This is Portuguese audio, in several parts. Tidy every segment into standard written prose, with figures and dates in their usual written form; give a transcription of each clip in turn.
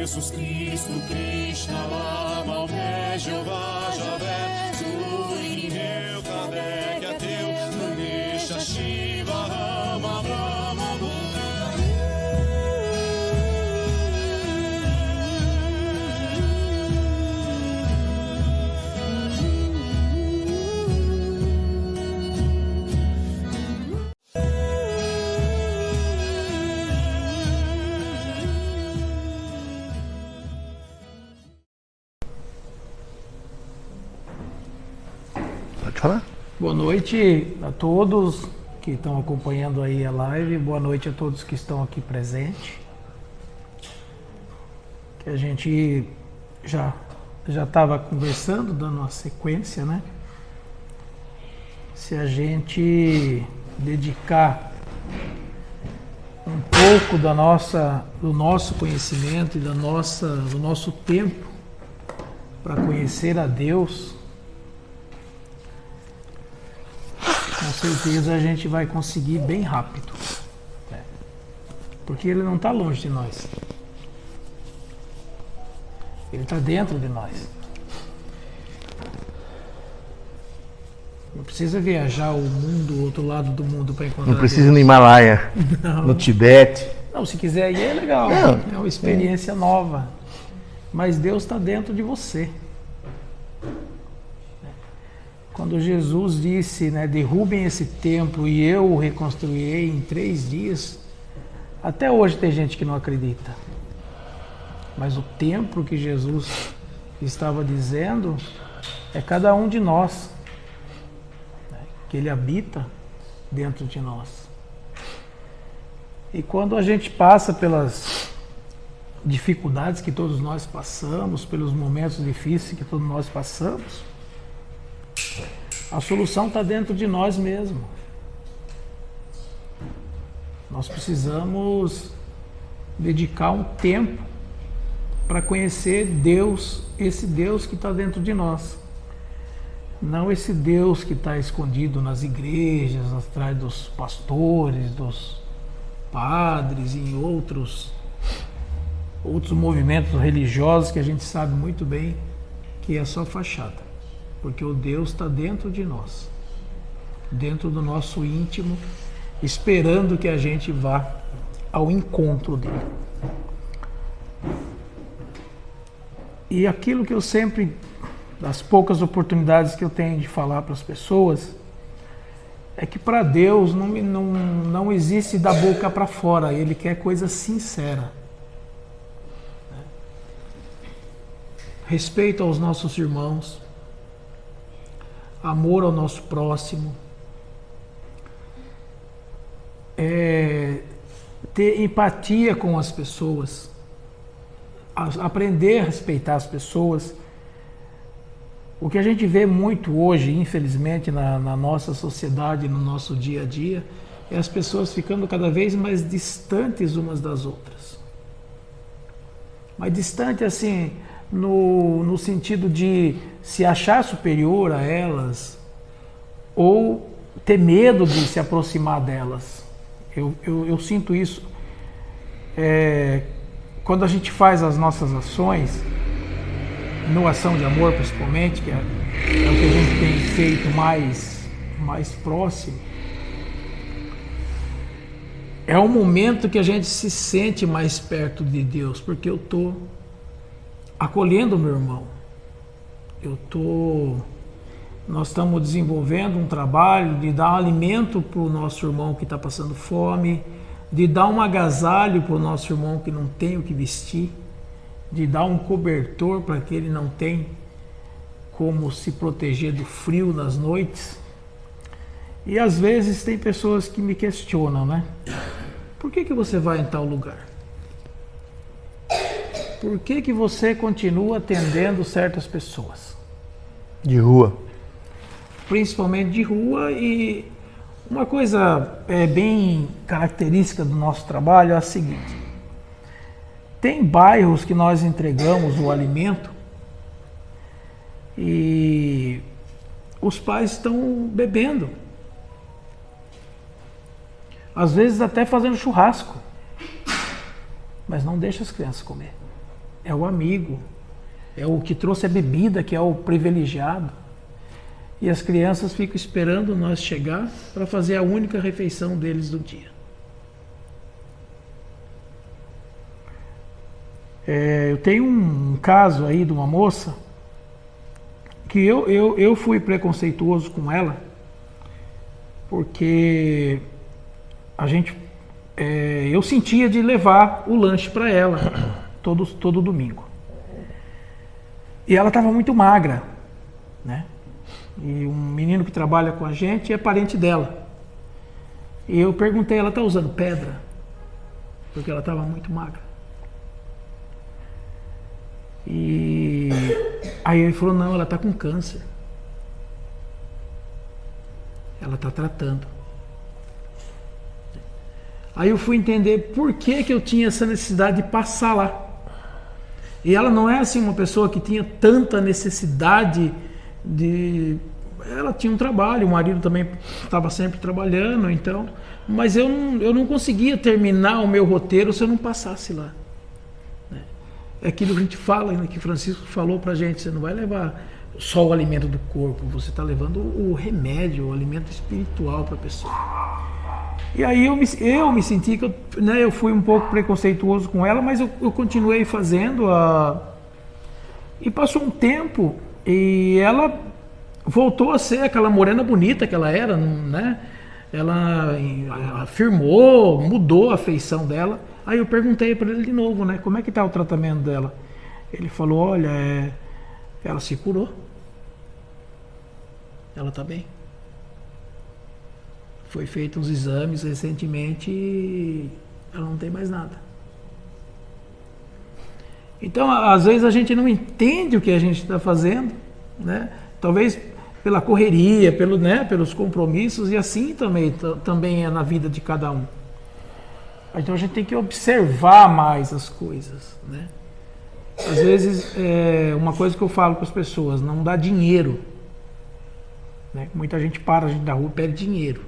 Jesus Cristo, Krishna, Lama, Omé, Jeová, Javé, Zuri, Melchadek, é teu, Ganesha, Shiva, Rama, Brahma, Boa noite a todos que estão acompanhando aí a live, boa noite a todos que estão aqui presentes. Que a gente já estava conversando, dando uma sequência, né? Se a gente dedicar um pouco do nosso conhecimento e do nosso tempo para conhecer a Deus, com certeza a gente vai conseguir bem rápido, porque Ele não está longe de nós, Ele está dentro de nós. Não precisa viajar o outro lado do mundo para encontrar Não precisa ir Deus. no Himalaia, Não. no Tibete. Não, se quiser ir é legal, Não. é uma experiência nova, mas Deus está dentro de você. Quando Jesus disse, né, derrubem esse templo e eu o reconstruirei em 3 dias, até hoje tem gente que não acredita. Mas o templo que Jesus estava dizendo é cada um de nós, né, que Ele habita dentro de nós. E quando a gente passa pelas dificuldades que todos nós passamos, pelos momentos difíceis que todos nós passamos, a solução está dentro de nós mesmos. Nós precisamos dedicar um tempo para conhecer Deus, esse Deus que está dentro de nós. Não esse Deus que está escondido nas igrejas, atrás dos pastores, dos padres e em outros movimentos religiosos que a gente sabe muito bem que é só fachada. Porque o Deus está dentro de nós, dentro do nosso íntimo, esperando que a gente vá ao encontro dele. E aquilo que eu sempre, das poucas oportunidades que eu tenho de falar para as pessoas, é que para Deus não existe da boca para fora, Ele quer coisa sincera. Respeito aos nossos irmãos, amor ao nosso próximo, ter empatia com as pessoas, aprender a respeitar as pessoas. O que a gente vê muito hoje, infelizmente, na nossa sociedade, no nosso dia a dia, é as pessoas ficando cada vez mais distantes umas das outras. Mas distante assim, no sentido de se achar superior a elas ou ter medo de se aproximar delas. Eu sinto isso quando a gente faz as nossas ações, no Ação de Amor principalmente, que é o que a gente tem feito mais próximo. É um momento que a gente se sente mais perto de Deus, porque eu estou acolhendo o meu irmão. Nós estamos desenvolvendo um trabalho de dar alimento para o nosso irmão que está passando fome, de dar um agasalho para o nosso irmão que não tem o que vestir, de dar um cobertor para que ele não tem como se proteger do frio nas noites. E às vezes tem pessoas que me questionam, né? Por que você vai em tal lugar? Por que você continua atendendo certas pessoas? De rua. Principalmente de rua. E uma coisa bem característica do nosso trabalho é a seguinte: tem bairros que nós entregamos o alimento e os pais estão bebendo, às vezes até fazendo churrasco, mas não deixa as crianças comer. é o amigo, é o que trouxe a bebida, que é o privilegiado. E as crianças ficam esperando nós chegar para fazer a única refeição deles do dia. Eu tenho um caso aí de uma moça que eu fui preconceituoso com ela, porque eu sentia de levar o lanche para ela todo domingo. E ela estava muito magra, né? E um menino que trabalha com a gente é parente dela. E eu perguntei, ela está usando pedra? Porque ela estava muito magra. E aí ele falou, não, ela está com câncer. Ela está tratando. Aí eu fui entender por que eu tinha essa necessidade de passar lá. E ela não é assim uma pessoa que tinha tanta necessidade de... Ela tinha um trabalho, o marido também estava sempre trabalhando, então... Mas eu não conseguia terminar o meu roteiro se eu não passasse lá. É aquilo que a gente fala, que Francisco falou pra gente, você não vai levar só o alimento do corpo, você está levando o remédio, o alimento espiritual para a pessoa. E aí eu me senti que eu fui um pouco preconceituoso com ela, mas eu continuei fazendo. E passou um tempo e ela voltou a ser aquela morena bonita que ela era, né? Ela afirmou, mudou a feição dela. Aí eu perguntei para ele de novo, né? Como é que está o tratamento dela? Ele falou, olha, ela se curou. Ela está bem. Foi feito uns exames recentemente e ela não tem mais nada. Então, às vezes a gente não entende o que a gente está fazendo, né? Talvez pela correria, pelos compromissos, e assim também é na vida de cada um. Então a gente tem que observar mais as coisas, né? Às vezes, uma coisa que eu falo para as pessoas, não dá dinheiro, né? Muita gente para a gente da rua e pede dinheiro.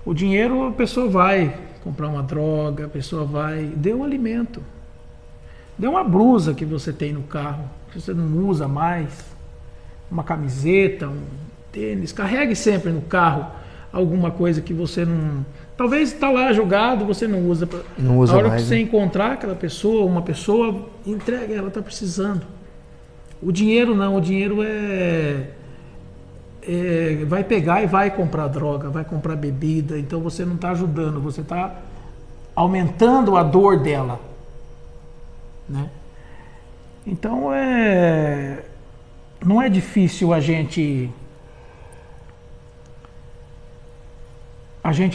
O dinheiro, a pessoa vai comprar uma droga, a pessoa vai... Dê um alimento. Dê uma blusa que você tem no carro, que você não usa mais. Uma camiseta, um tênis. Carregue sempre no carro alguma coisa que você não... Talvez está lá jogado, você não usa. Não usa a hora mais, que você né? encontrar aquela pessoa, uma pessoa, entregue, ela está precisando. O dinheiro não, o dinheiro vai pegar e vai comprar droga, vai comprar bebida, então você não está ajudando, você está aumentando a dor dela, né? Então não é difícil a gente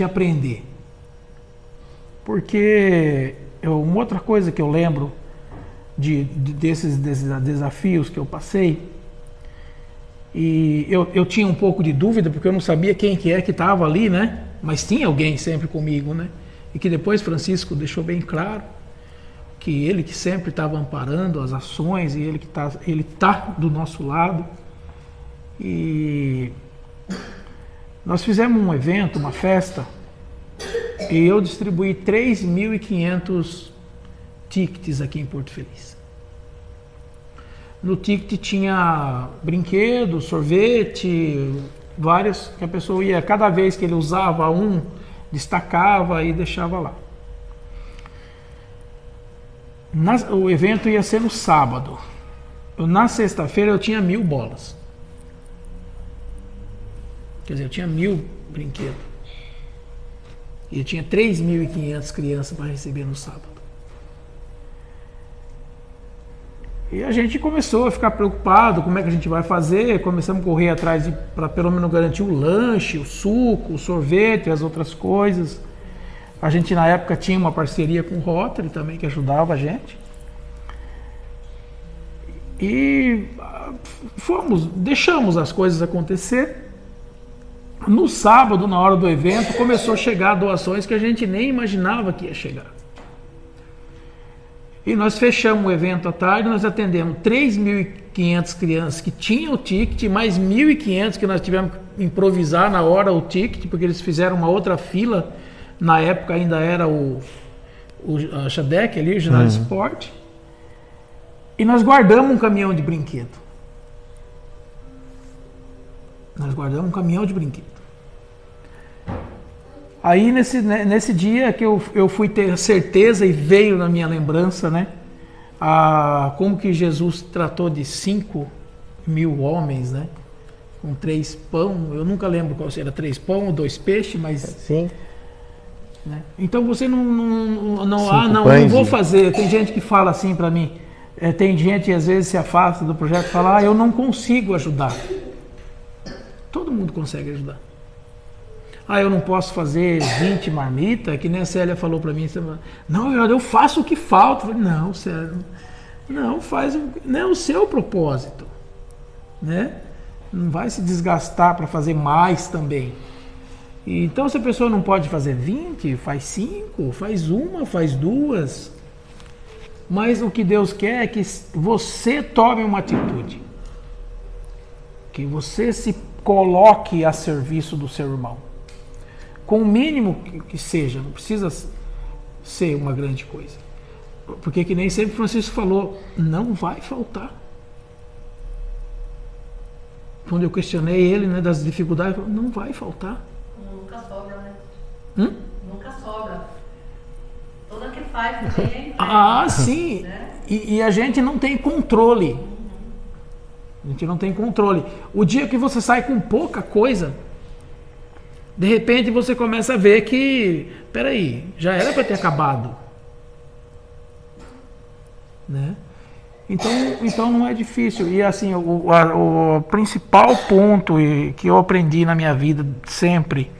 aprender, porque uma outra coisa que eu lembro desses desafios que eu passei, e eu tinha um pouco de dúvida, porque eu não sabia quem que estava ali, né? Mas tinha alguém sempre comigo, né? E que depois Francisco deixou bem claro que ele que sempre estava amparando as ações, e ele tá do nosso lado. E nós fizemos um evento, uma festa, e eu distribuí 3.500 tickets aqui em Porto Feliz. No ticket tinha brinquedo, sorvete, vários, que a pessoa ia, cada vez que ele usava um, destacava e deixava lá. O evento ia ser no sábado. Na sexta-feira eu tinha 1.000 bolas. Quer dizer, eu tinha 1.000 brinquedos. E eu tinha 3.500 crianças para receber no sábado. E a gente começou a ficar preocupado, como é que a gente vai fazer, começamos a correr atrás para pelo menos garantir o lanche, o suco, o sorvete, as outras coisas. A gente na época tinha uma parceria com o Rotary também, que ajudava a gente. E deixamos as coisas acontecer. No sábado, na hora do evento, começou a chegar doações que a gente nem imaginava que ia chegar. E nós fechamos o evento à tarde, nós atendemos 3.500 crianças que tinham o ticket, mais 1.500 que nós tivemos que improvisar na hora o ticket, porque eles fizeram uma outra fila, na época ainda era a Xadec ali, o ginásio de esporte. E nós guardamos um caminhão de brinquedo. Nós guardamos um caminhão de brinquedo. Aí nesse dia que eu fui ter certeza e veio na minha lembrança, né? Como que Jesus tratou de 5.000 homens, né? Com 3 pão. Eu nunca lembro qual era 3 pão ou 2 peixes, mas... Sim. Né? Então você não vou fazer. Tem gente que fala assim para mim. Tem gente que às vezes se afasta do projeto e fala, eu não consigo ajudar. Todo mundo consegue ajudar. Eu não posso fazer 20 marmitas, que nem a Célia falou para mim. Não, eu faço o que falta. Eu falei, não, Célia, não, não é o seu propósito. Né? Não vai se desgastar para fazer mais também. Então, se a pessoa não pode fazer 20, faz 5, faz 1, faz 2. Mas o que Deus quer é que você tome uma atitude. Que você se coloque a serviço do seu irmão. Com o mínimo que seja, não precisa ser uma grande coisa. Porque que nem sempre Francisco falou, não vai faltar. Quando eu questionei ele, né, das dificuldades, ele falou, não vai faltar. Nunca sobra, né? Nunca sobra. Toda que faz também sim. Né? E a gente não tem controle. A gente não tem controle. O dia que você sai com pouca coisa, de repente você começa a ver que, peraí, já era para ter acabado. Né? Então não é difícil. E assim, o principal ponto que eu aprendi na minha vida sempre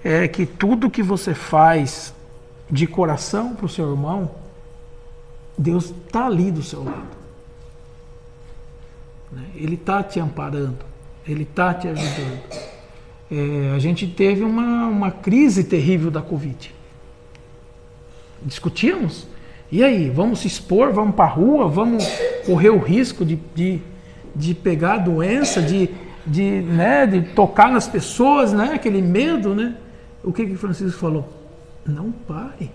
é que tudo que você faz de coração para o seu irmão, Deus está ali do seu lado. Ele está te amparando, Ele está te ajudando. A gente teve uma crise terrível da Covid. Discutíamos. E aí, vamos se expor, vamos para a rua, vamos correr o risco de pegar a doença, de tocar nas pessoas, né? Aquele medo, né? O que Francisco falou? Não pare.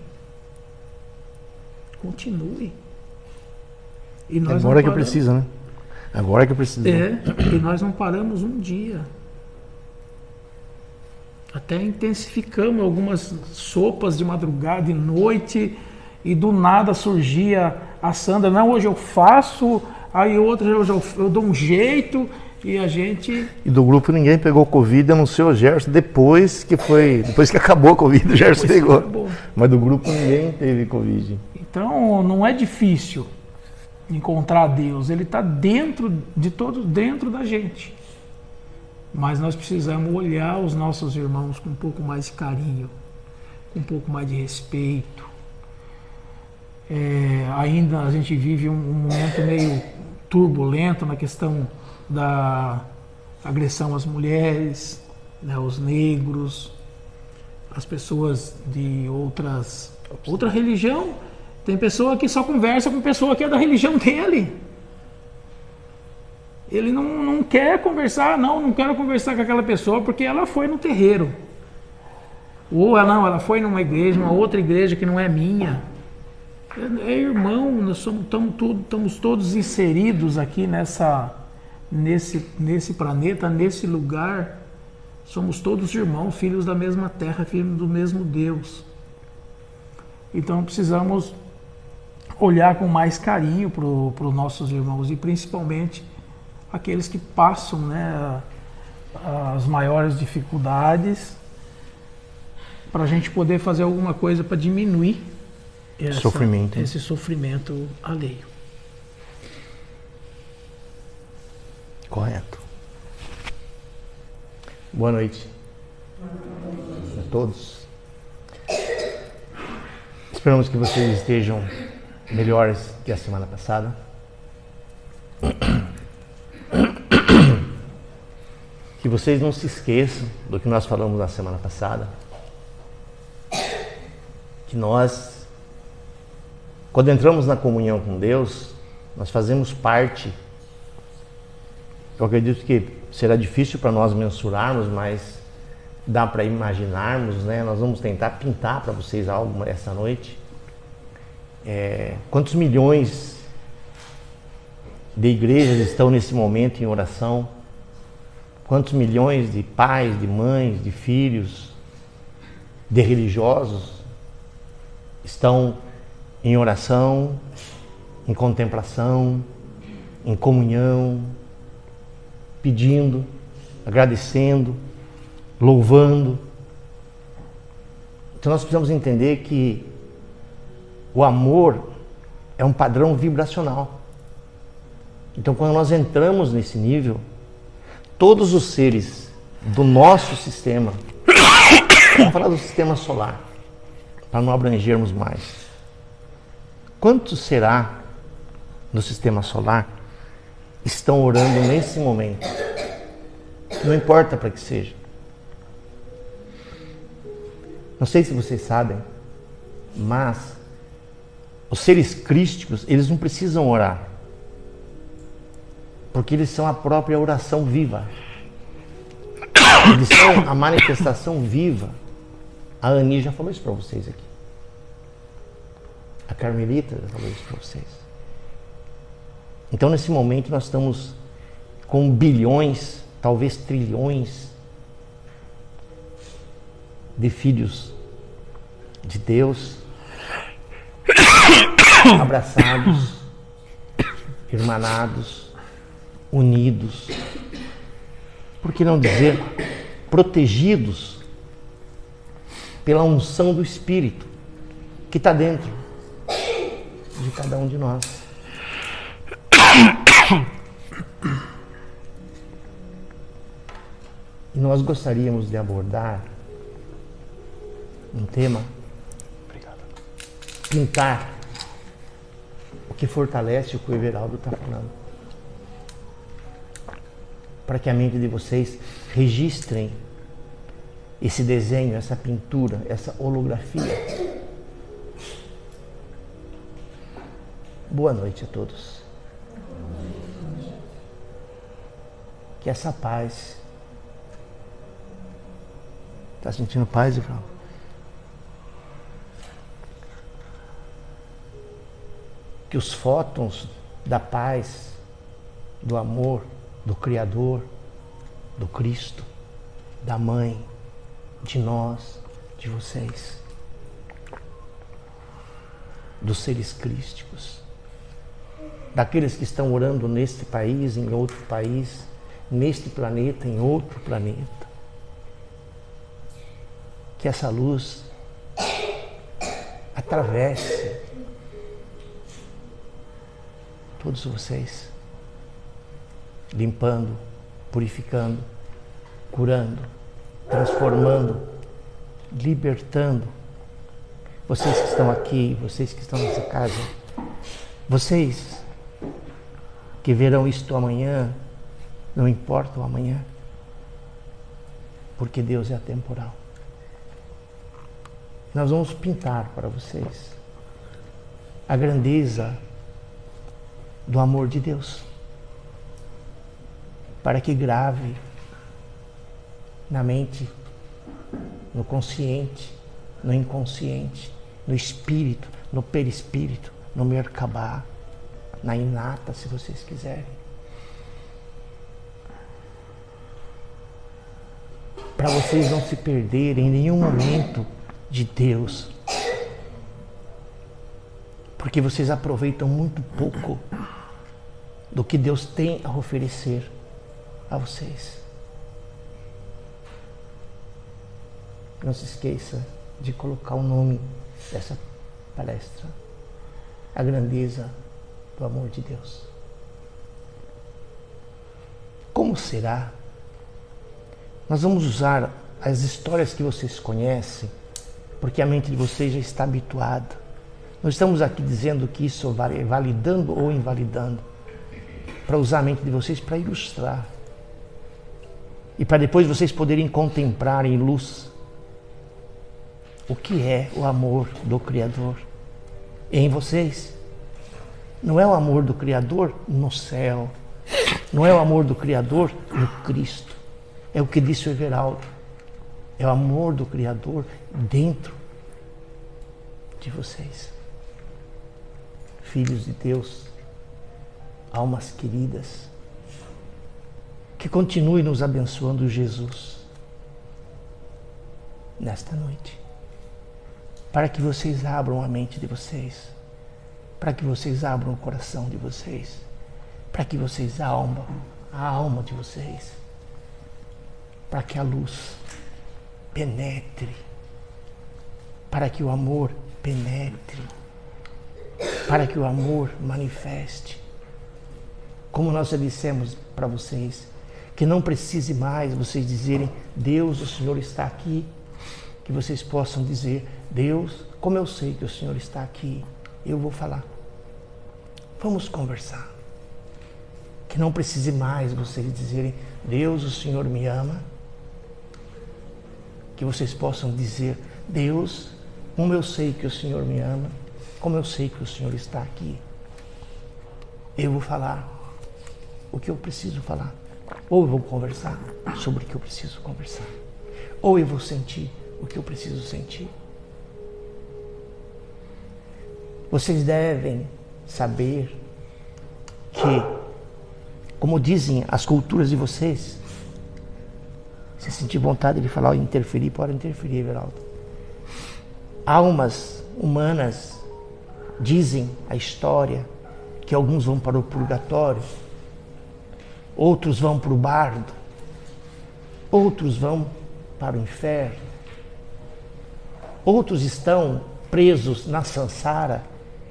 Continue. E nós agora que precisa, né? Agora que precisa. E nós não paramos um dia. Até intensificamos algumas sopas de madrugada, de noite, e do nada surgia a Sandra, não, hoje eu faço, aí outra eu dou um jeito, e a gente... E do grupo ninguém pegou Covid, a não ser o Gerson, depois que acabou a Covid, o Gerson pegou. Mas do grupo ninguém teve Covid. Então não é difícil encontrar Deus, Ele está dentro de todos, dentro da gente. Mas nós precisamos olhar os nossos irmãos com um pouco mais de carinho, com um pouco mais de respeito. Ainda a gente vive um momento meio turbulento na questão da agressão às mulheres, né, aos negros, as pessoas de outra religião. Tem pessoa que só conversa com pessoa que é da religião dele. Ele não quer conversar, não quero conversar com aquela pessoa porque ela foi no terreiro. Ou ela foi numa igreja, uma outra igreja que não é minha. Irmão, nós estamos todos inseridos aqui nesse planeta, nesse lugar. Somos todos irmãos, filhos da mesma terra, filhos do mesmo Deus. Então precisamos olhar com mais carinho para os nossos irmãos e principalmente aqueles que passam, né, as maiores dificuldades, para a gente poder fazer alguma coisa para diminuir esse sofrimento alheio. Correto. Boa noite a todos. Esperamos que vocês estejam melhores que a semana passada. Que vocês não se esqueçam do que nós falamos na semana passada. Que nós, quando entramos na comunhão com Deus, nós fazemos parte. Eu acredito que será difícil para nós mensurarmos, mas dá para imaginarmos, né? Nós vamos tentar pintar para vocês algo essa noite. Quantos milhões de igrejas estão nesse momento em oração? Quantos milhões de pais, de mães, de filhos, de religiosos estão em oração, em contemplação, em comunhão, pedindo, agradecendo, louvando? Então nós precisamos entender que o amor é um padrão vibracional. Então quando nós entramos nesse nível, todos os seres do nosso sistema, vamos falar do sistema solar, para não abrangermos mais. Quantos será no sistema solar estão orando nesse momento? Não importa para que seja. Não sei se vocês sabem, mas os seres crísticos, eles não precisam orar, porque eles são a própria oração viva. Eles são a manifestação viva. A Ani já falou isso para vocês aqui. A Carmelita já falou isso para vocês. Então, nesse momento, nós estamos com bilhões, talvez trilhões de filhos de Deus abraçados, irmanados, unidos, por que não dizer protegidos pela unção do Espírito que está dentro de cada um de nós. E nós gostaríamos de abordar um tema, pintar o que fortalece o que o Everaldo está falando, para que a mente de vocês registrem esse desenho, essa pintura, essa holografia. Boa noite a todos. Que essa paz... Está sentindo paz, Everaldo? Que os fótons da paz, do amor, do Criador, do Cristo, da Mãe, de nós, de vocês, dos seres crísticos, daqueles que estão orando neste país, em outro país, neste planeta, em outro planeta. Que essa luz atravesse todos vocês, limpando, purificando, curando, transformando, libertando. Vocês que estão aqui, vocês que estão nessa casa, vocês que verão isto amanhã, não importa o amanhã, porque Deus é atemporal. Nós vamos pintar para vocês a grandeza do amor de Deus, para que grave na mente, no consciente, no inconsciente, no espírito, no perispírito, no Merkabah, na inata, se vocês quiserem. Para vocês não se perderem em nenhum momento de Deus, porque vocês aproveitam muito pouco do que Deus tem a oferecer a vocês. Não se esqueça de colocar o nome dessa palestra: a grandeza do amor de Deus. Como será? Nós vamos usar as histórias que vocês conhecem, porque a mente de vocês já está habituada. Não estamos aqui dizendo que isso vai validando ou invalidando, para usar a mente de vocês para ilustrar. E para depois vocês poderem contemplar em luz o que é o amor do Criador em vocês. Não é o amor do Criador no céu, não é o amor do Criador no Cristo. É o que disse o Everaldo. É o amor do Criador dentro de vocês. Filhos de Deus, almas queridas, que continue nos abençoando, Jesus, nesta noite, para que vocês abram a mente de vocês, para que vocês abram o coração de vocês, para que vocês abram a alma de vocês, para que a luz penetre, para que o amor penetre, para que o amor manifeste. Como nós já dissemos para vocês, que não precise mais vocês dizerem: Deus, o Senhor está aqui. Que vocês possam dizer: Deus, como eu sei que o Senhor está aqui, eu vou falar. Vamos conversar. Que não precise mais vocês dizerem: Deus, o Senhor me ama. Que vocês possam dizer: Deus, como eu sei que o Senhor me ama, como eu sei que o Senhor está aqui, eu vou falar o que eu preciso falar. Ou eu vou conversar sobre o que eu preciso conversar. Ou eu vou sentir o que eu preciso sentir. Vocês devem saber que, como dizem as culturas de vocês, se sentir vontade de falar ou interferir, pode interferir, Everaldo. Almas humanas dizem a história que alguns vão para o purgatório, outros vão para o bardo, outros vão para o inferno, outros estão presos na samsara,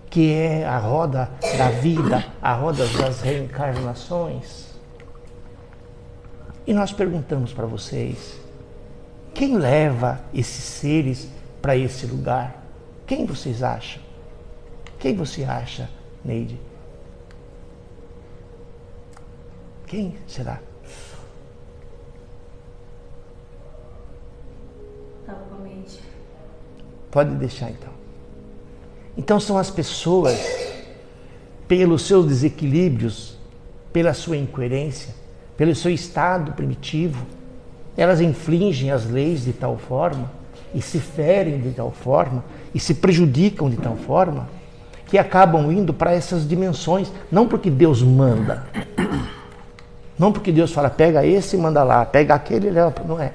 que é a roda da vida, a roda das reencarnações. E nós perguntamos para vocês: quem leva esses seres para esse lugar? Quem vocês acham? Quem você acha, Neide? Quem será? Estava com a mente. Pode deixar então. Então são as pessoas, pelos seus desequilíbrios, pela sua incoerência, pelo seu estado primitivo, elas infringem as leis de tal forma e se ferem de tal forma e se prejudicam de tal forma que acabam indo para essas dimensões, não porque Deus manda, não porque Deus fala: pega esse e manda lá, pega aquele e leva, não é.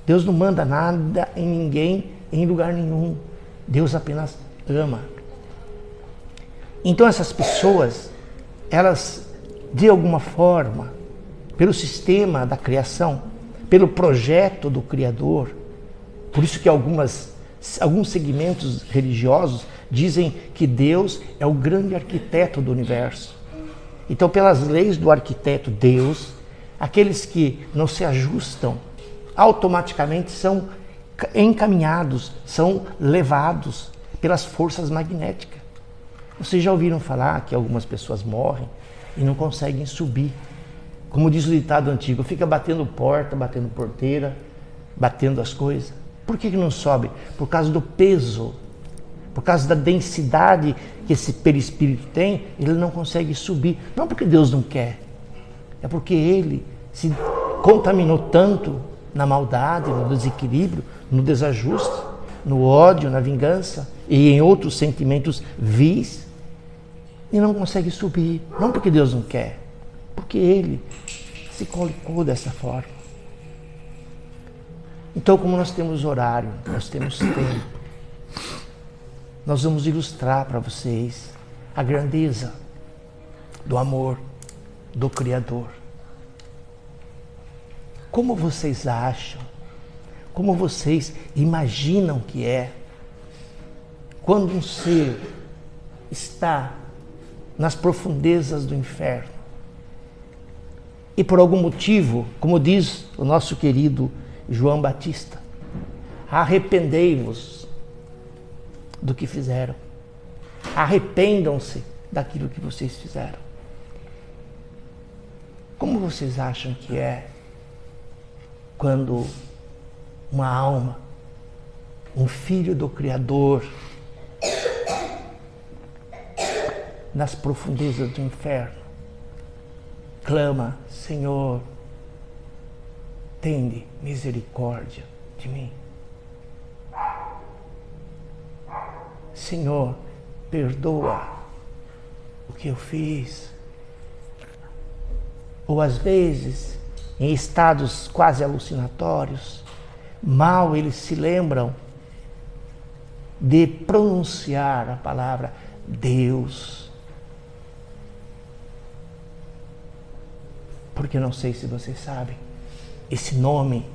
Deus não manda nada em ninguém, em lugar nenhum. Deus apenas ama. Então essas pessoas, elas, de alguma forma, pelo sistema da criação, pelo projeto do Criador, por isso que alguns segmentos religiosos dizem que Deus é o grande arquiteto do universo. Então, pelas leis do arquiteto Deus, aqueles que não se ajustam automaticamente são encaminhados, são levados pelas forças magnéticas. Vocês já ouviram falar que algumas pessoas morrem e não conseguem subir? Como diz o ditado antigo, fica batendo porta, batendo porteira, batendo as coisas. Por que não sobe? Por causa do peso, por causa da densidade que esse perispírito tem, ele não consegue subir. Não porque Deus não quer, é porque ele se contaminou tanto na maldade, no desequilíbrio, no desajuste, no ódio, na vingança e em outros sentimentos vis, e não consegue subir. Não porque Deus não quer, porque ele se colocou dessa forma. Então, como nós temos horário, nós temos tempo, nós vamos ilustrar para vocês a grandeza do amor do Criador. Como vocês acham, como vocês imaginam que é quando um ser está nas profundezas do inferno e por algum motivo, como diz o nosso querido João Batista, arrependei-vos do que fizeram, arrependam-se daquilo que vocês fizeram. Como vocês acham que é quando uma alma, um filho do Criador, nas profundezas do inferno, clama: Senhor, tende misericórdia de mim. Senhor, perdoa o que eu fiz. ou às vezes em estados quase alucinatórios, mal eles se lembram de pronunciar a palavra Deus. Porque eu não sei se vocês sabem, esse nome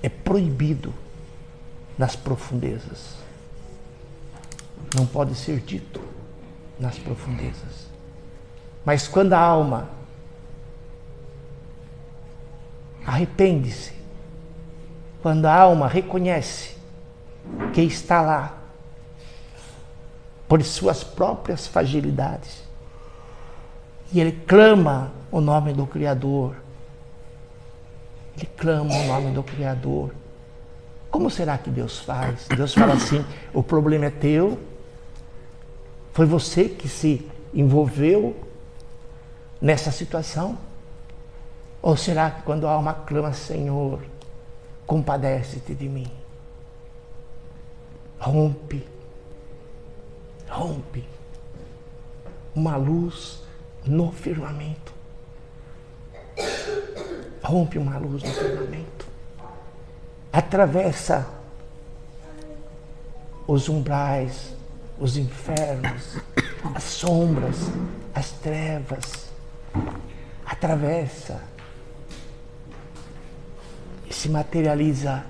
é proibido nas profundezas. Não pode ser dito nas profundezas. Mas quando a alma arrepende-se, quando a alma reconhece que está lá por suas próprias fragilidades, e ele clama o nome do Criador, ele clama o nome do Criador, como será que Deus faz? Deus fala assim: o problema é teu, foi você que se envolveu nessa situação? Ou será que quando a alma clama, Senhor, compadece-te de mim? Rompe uma luz no firmamento. Rompe uma luz no firmamento. Atravessa os umbrais, os infernos, as sombras, as trevas. Atravessa e se materializa.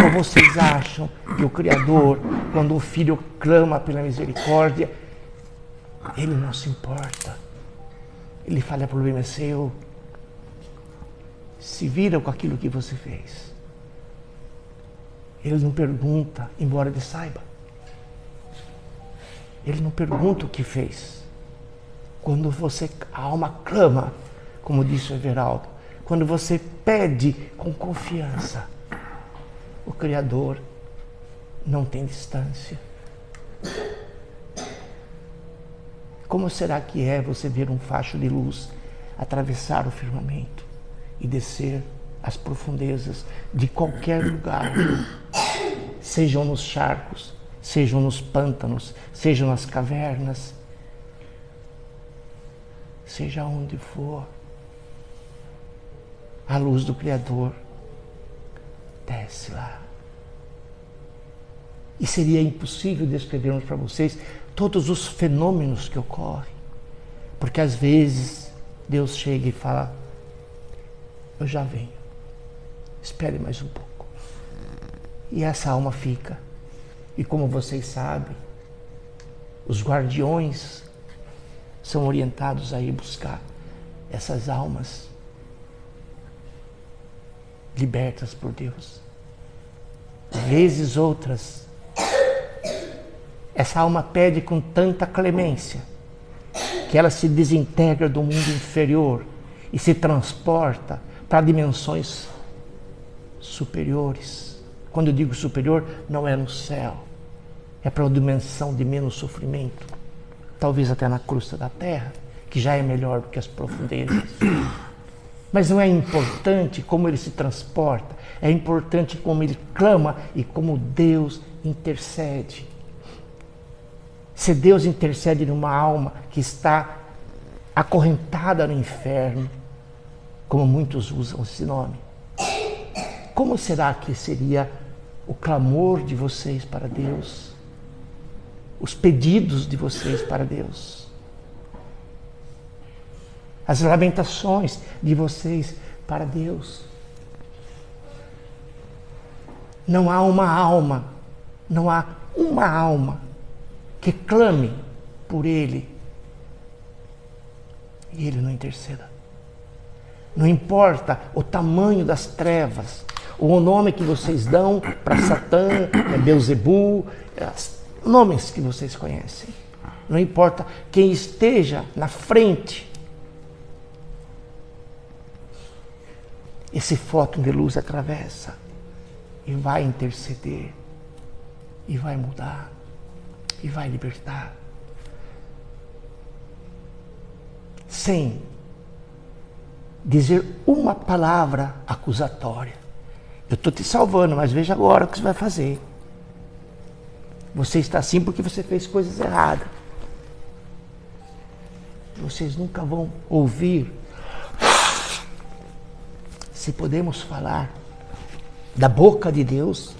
Ou vocês acham que o Criador, quando o Filho clama pela misericórdia, ele não se importa? Ele fala: o problema é seu. Se vira com aquilo que você fez. Ele não pergunta, embora ele saiba. Ele não pergunta o que fez. Quando a alma clama, como disse o Everaldo, quando você pede com confiança, o Criador não tem distância. Como será que é você ver um facho de luz atravessar o firmamento e descer as profundezas de qualquer lugar, sejam nos charcos, sejam nos pântanos, sejam nas cavernas, seja onde for, a luz do Criador desce lá. E seria impossível descrevermos para vocês todos os fenômenos que ocorrem, porque às vezes Deus chega e fala: eu já venho, espere mais um pouco. E essa alma fica. E como vocês sabem, os guardiões são orientados a ir buscar essas almas libertas por Deus. Vezes outras, essa alma pede com tanta clemência que ela se desintegra do mundo inferior e se transporta para dimensões superiores. Quando eu digo superior, não é no céu, é para uma dimensão de menos sofrimento, talvez até na crosta da terra, que já é melhor do que as profundezas. Mas não é importante como ele se transporta, é importante como ele clama e como Deus intercede. Se Deus intercede numa alma que está acorrentada no inferno, como muitos usam esse nome, como será que seria o clamor de vocês para Deus? Os pedidos de vocês para Deus? As lamentações de vocês para Deus? Não há uma alma que clame por Ele e Ele não interceda. Não importa o tamanho das trevas, ou o nome que vocês dão para Satã, Belzebu, nomes que vocês conhecem. Não importa quem esteja na frente. Esse fóton de luz atravessa e vai interceder, e vai mudar, e vai libertar. Sem dizer uma palavra acusatória. Eu estou te salvando, mas veja agora o que você vai fazer. Você está assim porque você fez coisas erradas. vocês nunca vão ouvir. Se podemos falar da boca de Deus,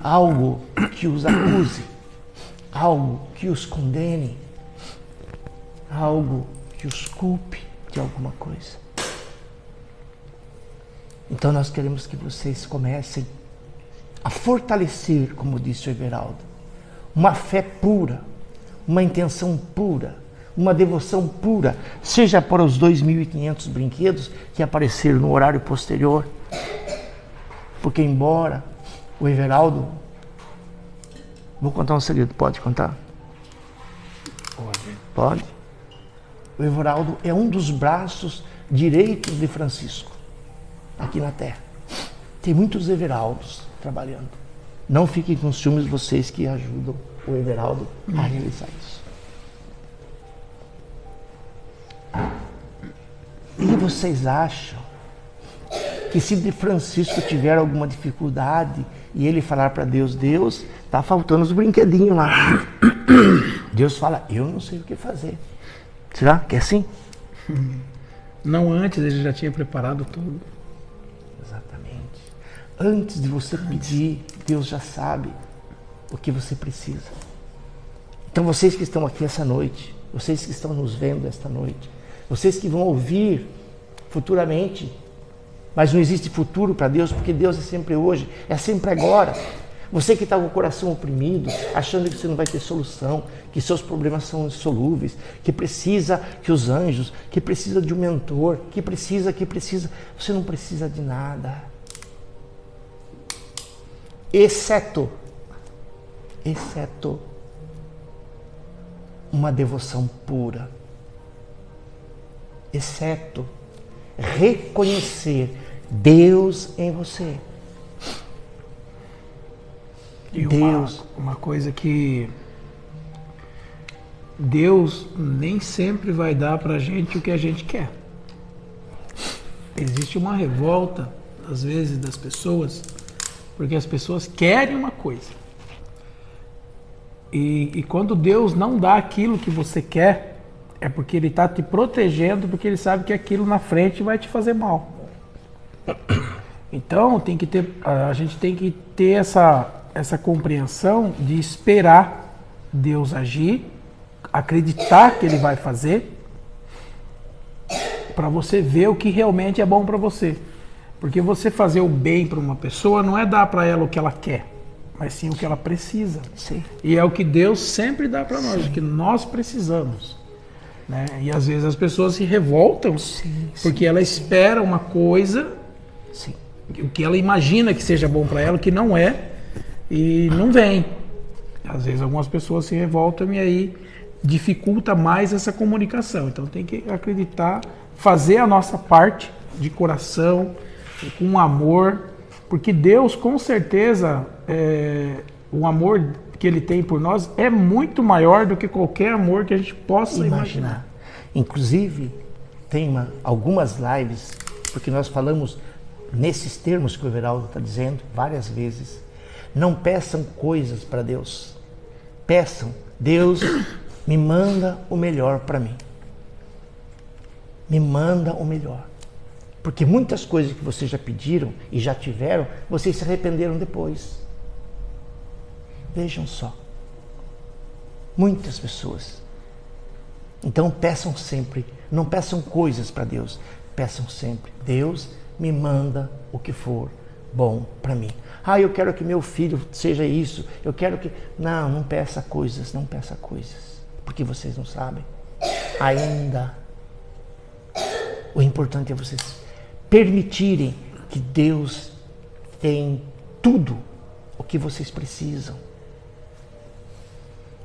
algo que os acuse, algo que os condene, algo que os culpe de alguma coisa. Então nós queremos que vocês comecem a fortalecer, como disse o Everaldo, uma fé pura, uma intenção pura, uma devoção pura, seja para os 2.500 brinquedos que apareceram no horário posterior. Porque embora o Everaldo... Vou contar um segredo, pode contar? Pode. O Everaldo é um dos braços direitos de Francisco, aqui na Terra. Tem muitos Everaldos trabalhando. Não fiquem com ciúmes vocês que ajudam o Everaldo a realizar isso. E vocês acham que se de Francisco tiver alguma dificuldade e ele falar para Deus, Deus, tá faltando os brinquedinhos lá. Deus fala, eu não sei o que fazer. Será que é assim? Não, antes ele já tinha preparado tudo. Exatamente. Antes de você pedir, Deus já sabe o que você precisa. Então vocês que estão aqui essa noite, vocês que estão nos vendo esta noite, vocês que vão ouvir futuramente, mas não existe futuro para Deus, porque Deus é sempre hoje, é sempre agora. Você que está com o coração oprimido, achando que você não vai ter solução, que seus problemas são insolúveis, que precisa que os anjos, que precisa de um mentor, que precisa, você não precisa de nada. Exceto uma devoção pura. Exceto reconhecer Deus em você. E Deus. Uma coisa que Deus nem sempre vai dar pra gente o que a gente quer. Existe uma revolta, às vezes, das pessoas, porque as pessoas querem uma coisa. E quando Deus não dá aquilo que você quer, é porque Ele está te protegendo, porque Ele sabe que aquilo na frente vai te fazer mal. Então a gente tem que ter essa compreensão de esperar Deus agir, acreditar que Ele vai fazer, para você ver o que realmente é bom para você. Porque você fazer o bem para uma pessoa não é dar para ela o que ela quer, mas sim o que ela precisa. Sim. E é o que Deus sempre dá para nós, o que nós precisamos. Né? E às vezes as pessoas se revoltam porque ela espera uma coisa, o que ela imagina que seja bom para ela, que não é, e não vem. Às vezes algumas pessoas se revoltam e aí dificulta mais essa comunicação. Então tem que acreditar, fazer a nossa parte de coração, com amor, porque Deus com certeza, o amor que Ele tem por nós é muito maior do que qualquer amor que a gente possa imaginar. Inclusive, tem algumas lives, porque nós falamos nesses termos que o Everaldo está dizendo várias vezes. Não peçam coisas para Deus. Peçam, Deus, me manda o melhor para mim. Me manda o melhor. Porque muitas coisas que vocês já pediram e já tiveram, vocês se arrependeram depois. Vejam só. Muitas pessoas. Então peçam sempre. Não peçam coisas para Deus. Peçam sempre. Deus, me manda o que for bom para mim. Eu quero que meu filho seja isso. Eu quero que... Não peça coisas. Não peça coisas. Porque vocês não sabem. Ainda. O importante é vocês permitirem que Deus tem tudo o que vocês precisam.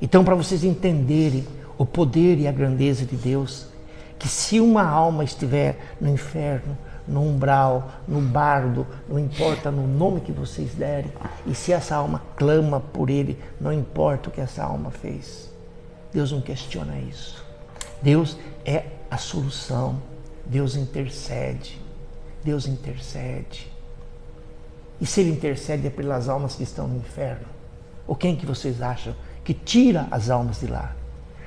Então, para vocês entenderem o poder e a grandeza de Deus, que se uma alma estiver no inferno, no umbral, no bardo, não importa no nome que vocês derem, e se essa alma clama por Ele, não importa o que essa alma fez, Deus não questiona isso. Deus é a solução. Deus intercede. Deus intercede. E se Ele intercede é pelas almas que estão no inferno? Ou quem que vocês acham que tira as almas de lá?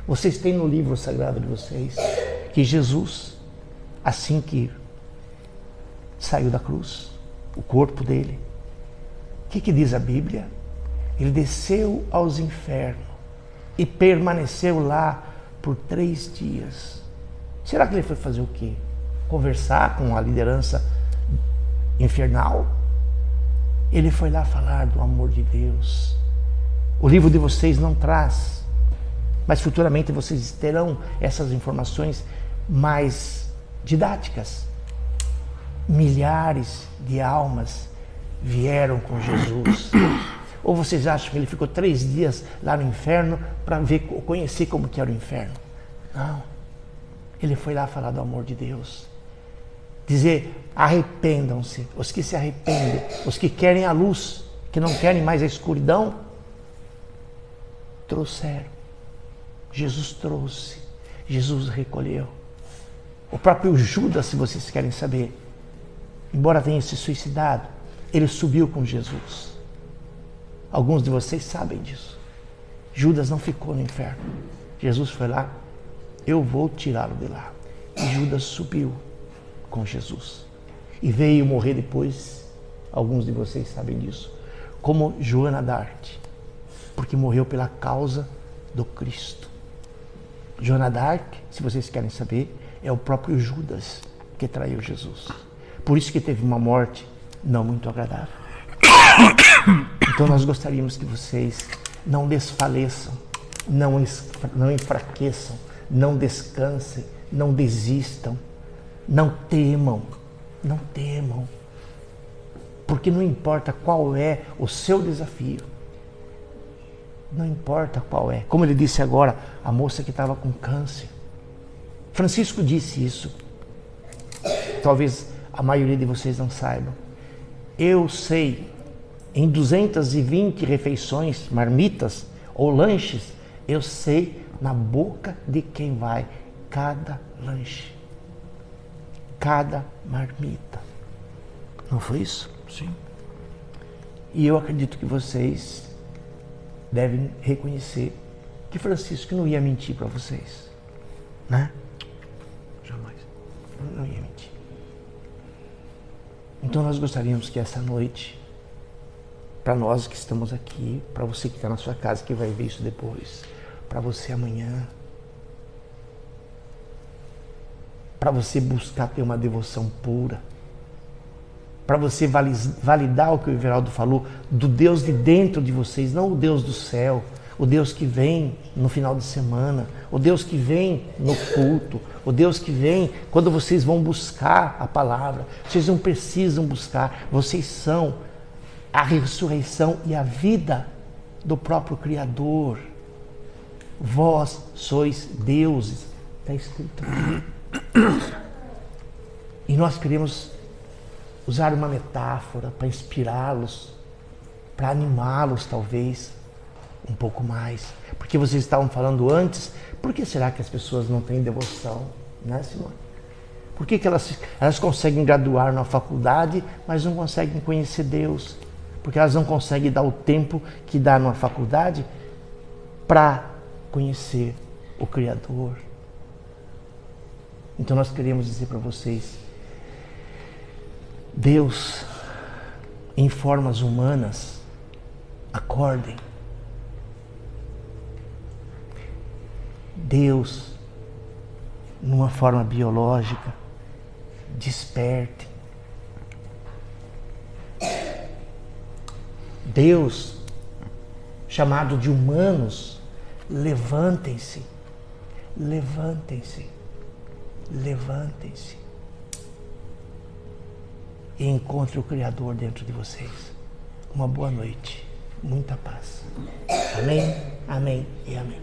Vocês têm no livro sagrado de vocês que Jesus, assim que saiu da cruz, o corpo dele, o que diz a Bíblia? Ele desceu aos infernos e permaneceu lá por 3 dias. Será que ele foi fazer o quê? Conversar com a liderança infernal? Ele foi lá falar do amor de Deus. O livro de vocês não traz, mas futuramente vocês terão essas informações mais didáticas. Milhares de almas vieram com Jesus. Ou vocês acham que ele ficou 3 dias lá no inferno para conhecer como que era o inferno? Não. Ele foi lá falar do amor de Deus. Dizer, arrependam-se. Os que se arrependem, os que querem a luz, que não querem mais a escuridão, trouxeram. Jesus trouxe. Jesus recolheu. O próprio Judas, se vocês querem saber, embora tenha se suicidado, ele subiu com Jesus. Alguns de vocês sabem disso. Judas não ficou no inferno. Jesus foi lá, eu vou tirá-lo de lá. E Judas subiu com Jesus. E veio morrer depois, alguns de vocês sabem disso, como Joana d'Arc, porque morreu pela causa do Cristo. Joana d'Arc, se vocês querem saber, é o próprio Judas que traiu Jesus. Por isso que teve uma morte não muito agradável. Então nós gostaríamos que vocês não desfaleçam, não enfraqueçam, não descansem, não desistam, não temam, porque não importa qual é o seu desafio, não importa qual é. Como ele disse agora, a moça que estava com câncer. Francisco disse isso, talvez a maioria de vocês não saibam. Eu sei, em 220 refeições, marmitas ou lanches, eu sei na boca de quem vai cada lanche, cada marmita. Não foi isso? Sim. E eu acredito que vocês devem reconhecer que Francisco não ia mentir para vocês, né? Jamais. Não ia mentir. Então nós gostaríamos que essa noite, para nós que estamos aqui, para você que está na sua casa, que vai ver isso depois, para você amanhã, para você buscar ter uma devoção pura, para você validar o que o Everaldo falou, do Deus de dentro de vocês, não o Deus do céu, o Deus que vem no final de semana, o Deus que vem no culto, o Deus que vem quando vocês vão buscar a palavra. Vocês não precisam buscar, vocês são a ressurreição e a vida do próprio Criador. Vós sois deuses, está escrito aqui. E nós queremos usar uma metáfora para inspirá-los, para animá-los talvez um pouco mais. Porque vocês estavam falando antes, por que será que as pessoas não têm devoção, né, Simone? Por que elas conseguem graduar na faculdade, mas não conseguem conhecer Deus? Porque elas não conseguem dar o tempo que dá numa faculdade para conhecer o Criador. Então nós queremos dizer para vocês, Deus, em formas humanas, acordem. Deus, numa forma biológica, despertem. Deus, chamado de humanos, levantem-se, levantem-se, levantem-se e encontre o Criador dentro de vocês. Uma boa noite, muita paz. Amém, amém e amém.